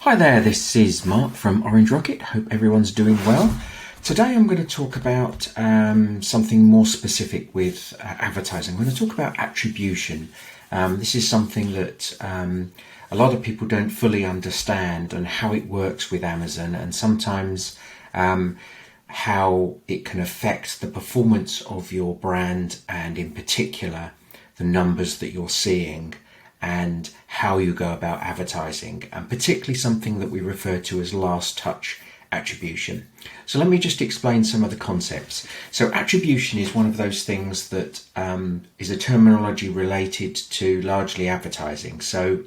Hi there, this is Mark from Orange Rocket. Hope everyone's doing well. Today I'm going to talk about something more specific with advertising. I'm going to talk about attribution. This is something that a lot of people don't fully understand and how it works with Amazon, and sometimes how it can affect the performance of your brand, and in particular the numbers that you're seeing and how you go about advertising, and particularly something that we refer to as last touch attribution. So let me just explain some of the concepts. So attribution is one of those things that is a terminology related to largely advertising. So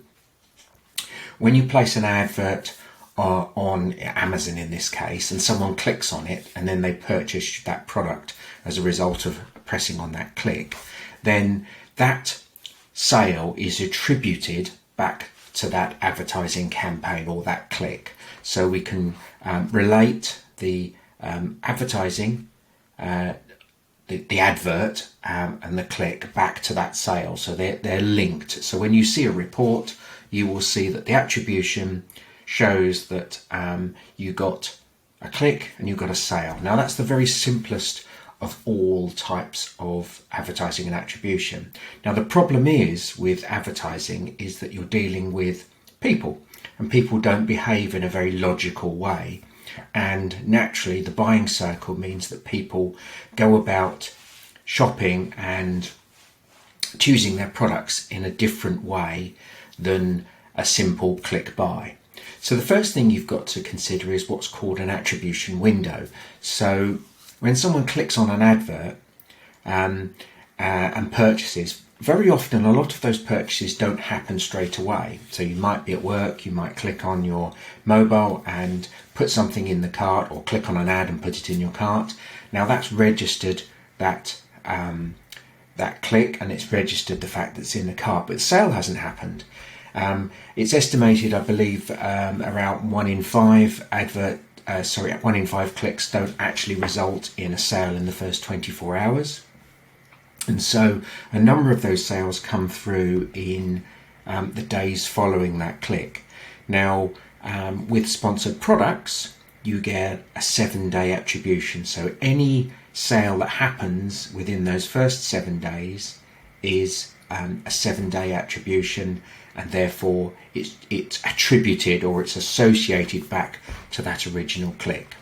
when you place an advert on Amazon in this case, and someone clicks on it and then they purchase that product as a result of pressing on that click, then that sale is attributed back to that advertising campaign or that click. So we can relate the advertising, the advert and the click back to that sale. So they're linked. So when you see a report, you will see that the attribution shows that you got a click and you got a sale. Now that's the very simplest of all types of advertising and attribution. Now the problem is with advertising is that you're dealing with people, and people don't behave in a very logical way, and naturally the buying cycle means that people go about shopping and choosing their products in a different way than a simple click buy. So the first thing you've got to consider is what's called an attribution window. So when someone clicks on an advert and purchases, very often a lot of those purchases don't happen straight away. So you might be at work, you might click on your mobile and put something in the cart, or click on an ad and put it in your cart. Now that's registered that click, and it's registered the fact that it's in the cart, but the sale hasn't happened. It's estimated, I believe, around 1 in 5 1 in 5 clicks don't actually result in a sale in the first 24 hours. And so a number of those sales come through in the days following that click. Now, with sponsored products, you get a 7-day attribution. So any sale that happens within those first 7 days is a 7-day attribution, and therefore it's attributed, or it's associated back to that original click.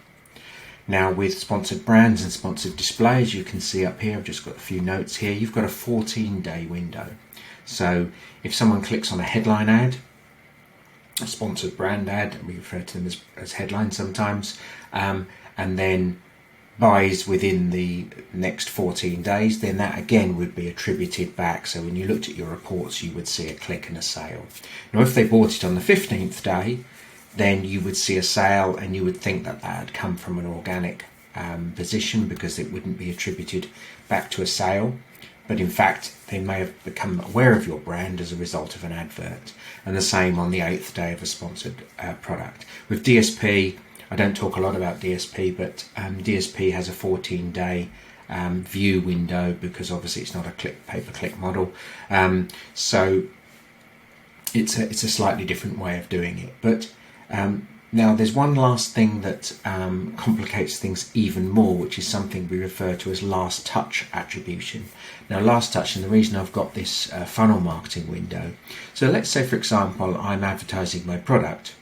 Now with sponsored brands and sponsored displays, you can see up here, I've just got a few notes here, you've got a 14-day window. So if someone clicks on a headline ad, a sponsored brand ad, we refer to them as headlines sometimes, and then buys within the next 14 days, then that again would be attributed back. So when you looked at your reports, you would see a click and a sale. Now if they bought it on the 15th day, then you would see a sale, and you would think that that had come from an organic position, because it wouldn't be attributed back to a sale. But in fact, they may have become aware of your brand as a result of an advert. And the same on the 8th day of a sponsored product. With DSP, I don't talk a lot about DSP, but DSP has a 14-day view window, because obviously it's not a pay-per-click model. So it's a slightly different way of doing it. But now there's one last thing that complicates things even more, which is something we refer to as last touch attribution. Now last touch, and the reason I've got this funnel marketing window. So let's say, for example, I'm advertising my product,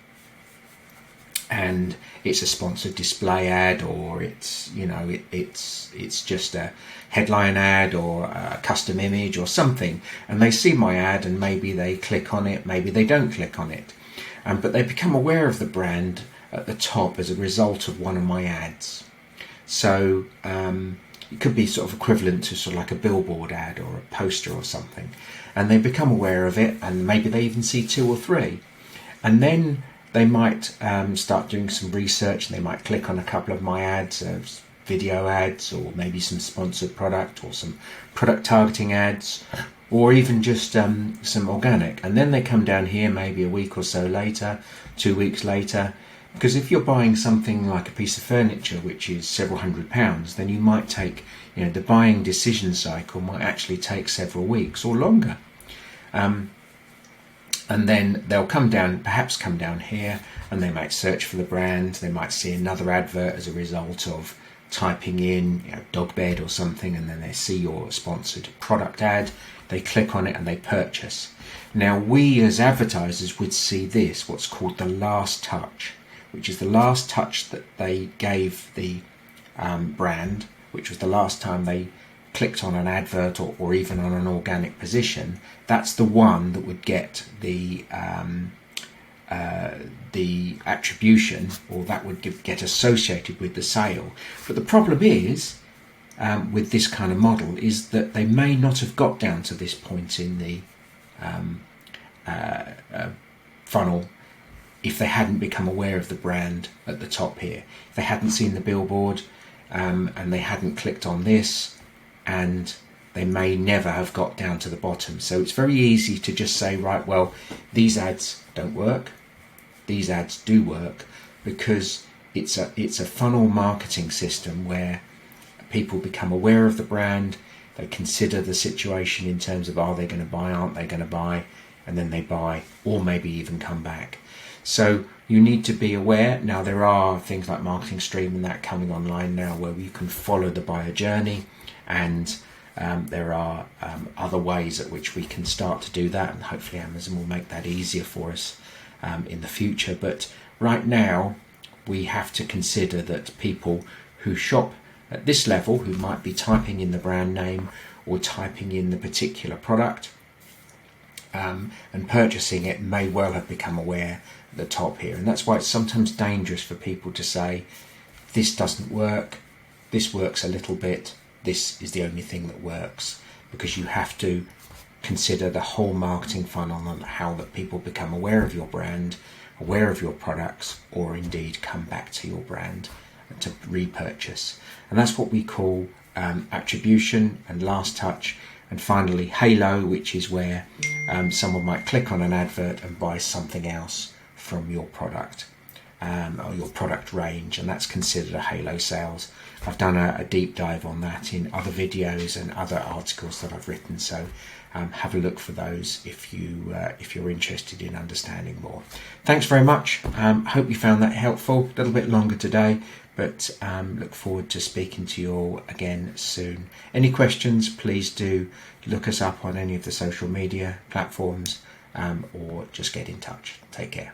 and it's a sponsored display ad, or it's it's just a headline ad, or a custom image or something, and they see my ad and maybe they click on it, maybe they don't click on it, but they become aware of the brand at the top as a result of one of my ads. So it could be sort of equivalent to sort of like a billboard ad or a poster or something, and they become aware of it, and maybe they even see 2 or 3, and then they might start doing some research, and they might click on a couple of my ads, video ads, or maybe some sponsored product, or some product targeting ads, or even just some organic. And then they come down here maybe a week or so later, 2 weeks later, because if you're buying something like a piece of furniture which is several £100, then you might take, the buying decision cycle might actually take several weeks or longer. And then they'll perhaps come down here, and they might search for the brand. They might see another advert as a result of typing in, dog bed or something, and then they see your sponsored product ad. They click on it and they purchase. Now, we as advertisers would see this, what's called the last touch, which is the last touch that they gave the brand, which was the last time they clicked on an advert or even on an organic position. That's the one that would get the attribution, or that would get associated with the sale. But the problem is, with this kind of model, is that they may not have got down to this point in the funnel if they hadn't become aware of the brand at the top here. If they hadn't seen the billboard and they hadn't clicked on this, and they may never have got down to the bottom. So it's very easy to just say, right, well, these ads don't work, these ads do work, because it's a funnel marketing system where people become aware of the brand, they consider the situation in terms of, are they going to buy, aren't they going to buy, and then they buy, or maybe even come back. So you need to be aware. Now, there are things like Marketing Stream and that coming online now where you can follow the buyer journey, and there are other ways at which we can start to do that, and hopefully Amazon will make that easier for us in the future. But right now, we have to consider that people who shop at this level, who might be typing in the brand name or typing in the particular product and purchasing it, may well have become aware at the top here. And that's why it's sometimes dangerous for people to say, this doesn't work, this works a little bit, this is the only thing that works, because you have to consider the whole marketing funnel and how that people become aware of your brand, aware of your products, or indeed come back to your brand to repurchase. And that's what we call attribution and last touch. And finally, halo, which is where someone might click on an advert and buy something else from your product or your product range, and that's considered a halo sales. I've done a deep dive on that in other videos and other articles that I've written, so have a look for those if you're interested in understanding more. Thanks very much. Hope you found that helpful. A little bit longer today, but look forward to speaking to you all again soon. Any questions, please do look us up on any of the social media platforms or just get in touch. Take care.